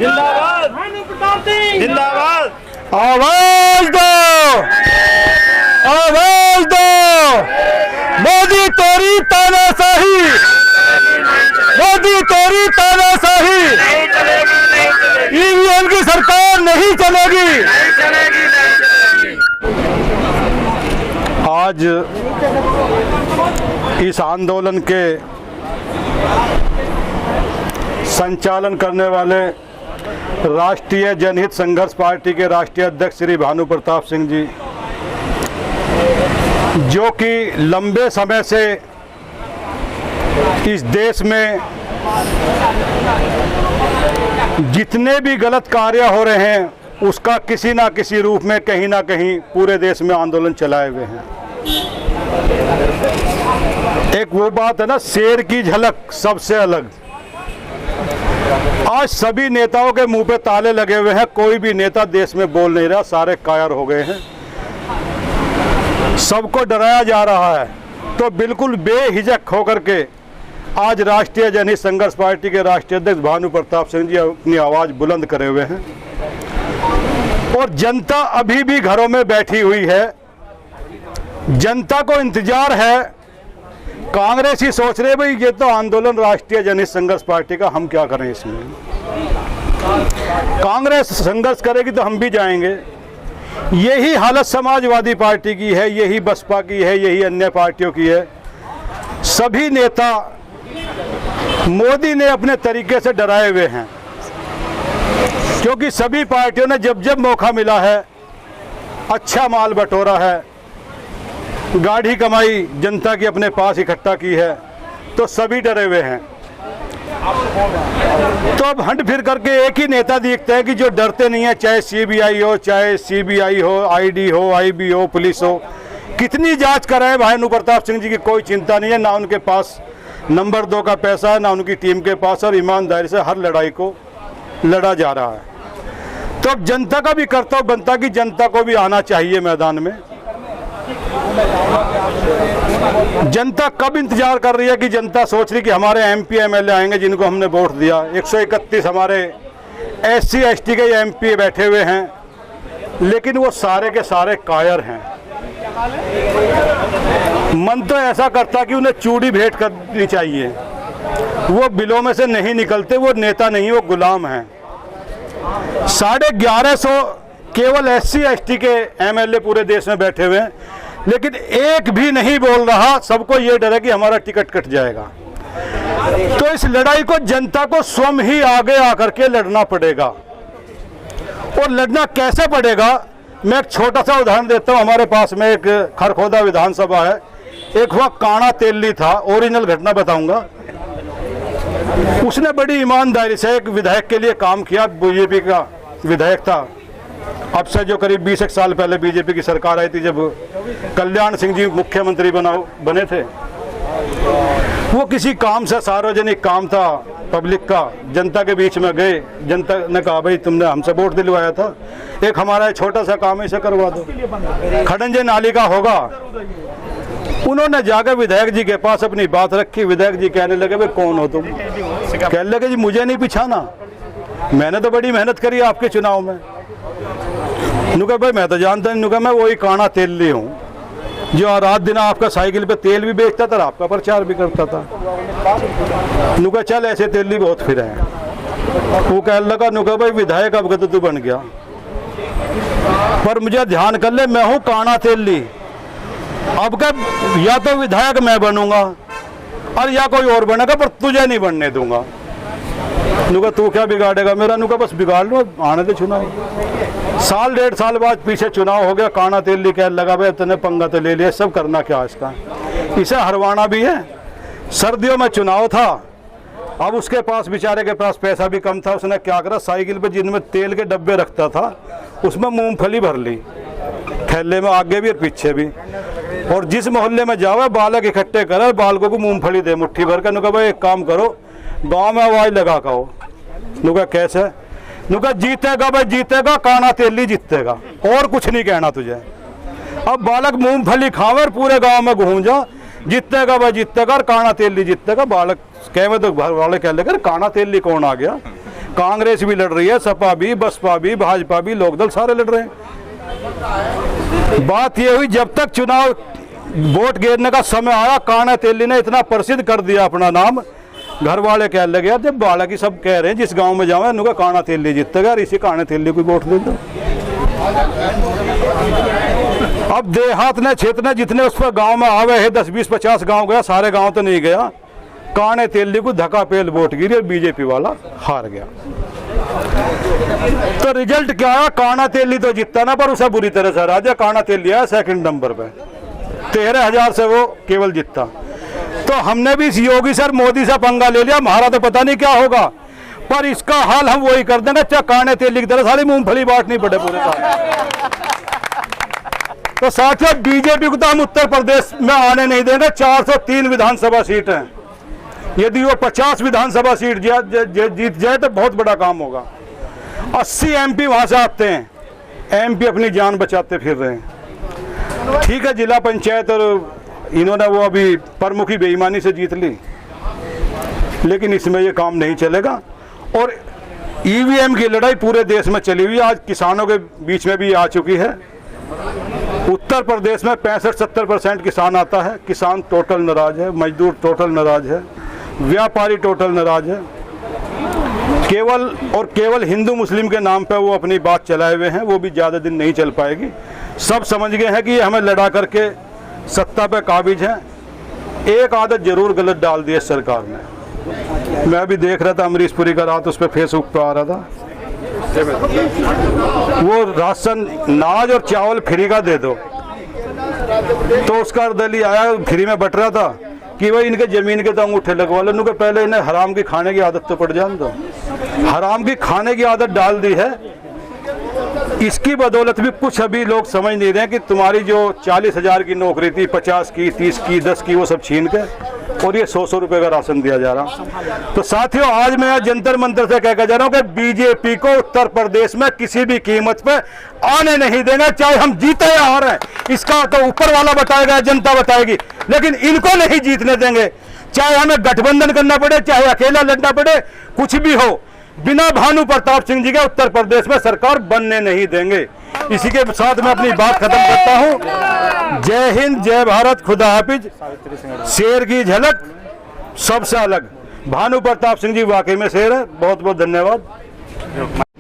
जिंदाबाद, भानु प्रताप सिंह जिंदाबाद। आवाज दो, आवाज दो। मोदी तेरी तानाशाही, मोदी तेरी तानाशाही। ईवीएम की सरकार नहीं चलेगी। आज इस आंदोलन के संचालन करने वाले राष्ट्रीय जनहित संघर्ष पार्टी के राष्ट्रीय अध्यक्ष श्री भानु प्रताप सिंह जी, जो कि लंबे समय से इस देश में जितने भी गलत कार्य हो रहे हैं उसका किसी ना किसी रूप में कहीं ना कहीं पूरे देश में आंदोलन चलाए हुए हैं। एक वो बात है ना, शेर की झलक सबसे अलग। आज सभी नेताओं के मुंह पे ताले लगे हुए हैं, कोई भी नेता देश में बोल नहीं रहा, सारे कायर हो गए हैं, सबको डराया जा रहा है। तो बिल्कुल बेहिचक होकर के आज राष्ट्रीय जनहित संघर्ष पार्टी के राष्ट्रीय अध्यक्ष भानु प्रताप सिंह जी अपनी आवाज बुलंद करे हुए हैं और जनता अभी भी घरों में बैठी हुई है। जनता को इंतजार है। कांग्रेस ही सोच रहे भाई ये तो आंदोलन राष्ट्रीय जनहित संघर्ष पार्टी का, हम क्या करें इसमें। कांग्रेस संघर्ष करेगी तो हम भी जाएंगे। यही हालत समाजवादी पार्टी की है, यही बसपा की है, यही अन्य पार्टियों की है। सभी नेता मोदी ने अपने तरीके से डराए हुए हैं, क्योंकि सभी पार्टियों ने जब जब मौका मिला है अच्छा माल बटोरा है, गाढ़ी कमाई जनता की अपने पास इकट्ठा की है, तो सभी डरे हुए हैं। तो अब हट फिर करके एक ही नेता दिखता है कि जो डरते नहीं है, चाहे सीबीआई हो, चाहे सीबीआई हो, आईडी हो, आईबी हो, पुलिस हो, कितनी जांच कराए भानु प्रताप सिंह जी की कोई चिंता नहीं है। ना उनके पास नंबर 2 का पैसा है, ना उनकी टीम के पास, और ईमानदारी से हर लड़ाई को लड़ा जा रहा है। तो अब जनता का भी कर्तव्य बनता कि जनता को भी आना चाहिए मैदान में। जनता कब इंतजार कर रही है कि जनता सोच रही कि हमारे एमपी एमएलए आएंगे जिनको हमने वोट दिया। 131 हमारे एससी एसटी के एमपी बैठे हुए हैं, लेकिन वो सारे के सारे कायर हैं। मन तो ऐसा करता कि उन्हें चूड़ी भेंट करनी चाहिए। वो बिलों में से नहीं निकलते, वो नेता नहीं, वो गुलाम हैं। 1150 केवल एससी एसटी के एमएलए पूरे देश में बैठे हुए हैं, लेकिन एक भी नहीं बोल रहा। सबको ये डर है कि हमारा टिकट कट जाएगा। तो इस लड़ाई को जनता को स्वयं ही आगे आकर के लड़ना पड़ेगा। और लड़ना कैसे पड़ेगा, मैं एक छोटा सा उदाहरण देता हूँ। हमारे पास में एक खरखोदा विधानसभा है, एक वहाँ काना तेली था, ओरिजिनल घटना बताऊंगा। उसने बड़ी ईमानदारी से एक विधायक के लिए काम किया। बीजेपी का विधायक था, अब से जो करीब 20 साल पहले बीजेपी की सरकार आई थी, जब कल्याण सिंह जी मुख्यमंत्री बने थे। वो किसी काम से, सार्वजनिक काम था पब्लिक का, जनता के बीच में गए। जनता ने कहा भाई तुमने हमसे वोट दिलवाया था, एक हमारा छोटा सा काम इसे करवा दो, खड़ंजे नाली का होगा। उन्होंने जाकर विधायक जी के पास अपनी बात रखी। विधायक जी कहने लगे भाई कौन हो तुम? कहने लगे जी मुझे नहीं पिछाना, मैंने तो बड़ी मेहनत करी आपके चुनाव में। नुका भाई मैं तो जानता नहीं। नुका मैं वही काना तेली हूँ जो रात दिन आपका साइकिल पे तेल भी बेचता था, आपका प्रचार भी करता था। नुका चल ऐसे तेली बहुत फिरे हैं। वो कहने लगा नुका भाई विधायक अब तो तू बन गया, पर मुझे ध्यान कर ले मैं हूँ काना तेली। अब क्या, या तो विधायक मैं बनूंगा और या कोई और बनेगा, पर तुझे नहीं बनने दूंगा। नुका तू क्या बिगाड़ेगा मेरा? नुका बस बिगाड़ लो, आने दे चुनाव। 1.5 साल बाद पीछे चुनाव हो गया। काना तेली कहने लगा भाई तूने पंगा तो ले लिया, सब करना क्या इसका, इसे हरवाना भी है। सर्दियों में चुनाव था, अब उसके पास बेचारे के पास पैसा भी कम था। उसने क्या करा, साइकिल पे जिनमें तेल के डब्बे रखता था उसमें मूंगफली भर ली, थैले में आगे भी और पीछे भी। और जिस मोहल्ले में जाओ बालक इकट्ठे करे, बालकों को मूंगफली दे मुट्ठी भर कर। नुका भाई एक काम करो, गांव में आवाज लगा कहो। नुका कैसे? नुका जीतेगा भाई जीतेगा, काना तेली जीतेगा, और कुछ नहीं कहना तुझे। अब बालक मूंगफली खावे और पूरे गांव में घूम जा, जीतेगा भाई जीतेगा और काना तेली जीतेगा। बालक कहे तो घर वाले कह लेकर काना तेली कौन आ गया? कांग्रेस भी लड़ रही है, सपा भी, बसपा भी, भाजपा भी, लोकदल सारे लड़ रहे हैं। बात ये हुई जब तक चुनाव वोट गिरने का समय आया, काना तेली ने इतना प्रसिद्ध कर दिया अपना नाम, घर वाले कह लगे यार, जब बालक सब कह रहे हैं जिस गांव में जाओ इनका काना तेली जीतेगा, इसी काना तेली को वोट दे दो। अब देहात ने क्षेत्र ने जितने उस पर गांव में आवे है, 10 20 50 गांव गया, सारे गांव तो नहीं गया, काने तेली को धक्का पेल वोट गिरी और बीजेपी वाला हार गया। तो रिजल्ट क्या है, काना तेली तो जीतता ना, पर उसे बुरी तरह से हरा दिया। काना तेली आया सेकंड नंबर पे, 13,000 से वो केवल जीतता। तो हमने भी इस योगी सर मोदी से पंगा ले लिया, हमारा तो पता नहीं क्या होगा, पर इसका हाल हम वही कर देंगे, चाहे काने तेली की तरह सारी मूंगफली बांटनी पड़े पूरे साथ। तो साथियों, बीजेपी को तो हम उत्तर प्रदेश में आने नहीं देंगे। 403 विधानसभा सीट हैं, यदि वो 50 विधानसभा सीट जीत जाए तो बहुत बड़ा काम होगा। 80 एमपी वहां से आते हैं, एमपी अपनी जान बचाते फिर रहे हैं। ठीक है, जिला पंचायत और इन्होंने वो अभी प्रमुखी बेईमानी से जीत ली, लेकिन इसमें ये काम नहीं चलेगा। और ईवीएम की लड़ाई पूरे देश में चली हुई है, आज किसानों के बीच में भी आ चुकी है। उत्तर प्रदेश में 65-70% किसान आता है, किसान टोटल नाराज है, मजदूर टोटल नाराज है, व्यापारी टोटल नाराज है। केवल हिंदू मुस्लिम के नाम पे वो अपनी बात चलाए हुए हैं, वो भी ज़्यादा दिन नहीं चल पाएगी। सब समझ गए हैं कि हमें लड़ा करके सत्ता पे काबिज है। एक आदत जरूर गलत डाल दी है सरकार ने। मैं अभी देख रहा था अमरीशपुरी का, रात उस पर फेसबुक पे आ रहा था, वो राशन नाज और चावल फ्री का दे दो, तो उसका दली आया फ्री में बट रहा था कि भाई इनके जमीन के तो अंगूठे लगवा लो, उनके पहले इन्हें हराम की खाने की आदत तो पड़ जान दो। हराम की खाने की आदत डाल दी है, इसकी बदौलत भी कुछ अभी लोग समझ नहीं रहे हैं कि तुम्हारी जो 40,000 की नौकरी थी, 50 की, 30 की, 10 की, वो सब छीन के और ये 100 रुपए का राशन दिया जा रहा। तो साथियों, आज मैं जंतर मंतर से कहकर जा रहा हूं कि बीजेपी को उत्तर प्रदेश में किसी भी कीमत पे आने नहीं देंगे, चाहे हम जीते या हारें। इसका तो ऊपर वाला बताएगा, जनता बताएगी, लेकिन इनको नहीं जीतने देंगे। चाहे हमें गठबंधन करना पड़े, चाहे अकेला लड़ना पड़े, कुछ भी हो, बिना भानु प्रताप सिंह जी के उत्तर प्रदेश में सरकार बनने नहीं देंगे। इसी के साथ मैं अपनी बात खत्म करता हूं। जय हिंद, जय भारत, खुदा हाफिज। शेर की झलक सबसे अलग, भानु प्रताप सिंह जी वाकई में शेर है। बहुत बहुत धन्यवाद।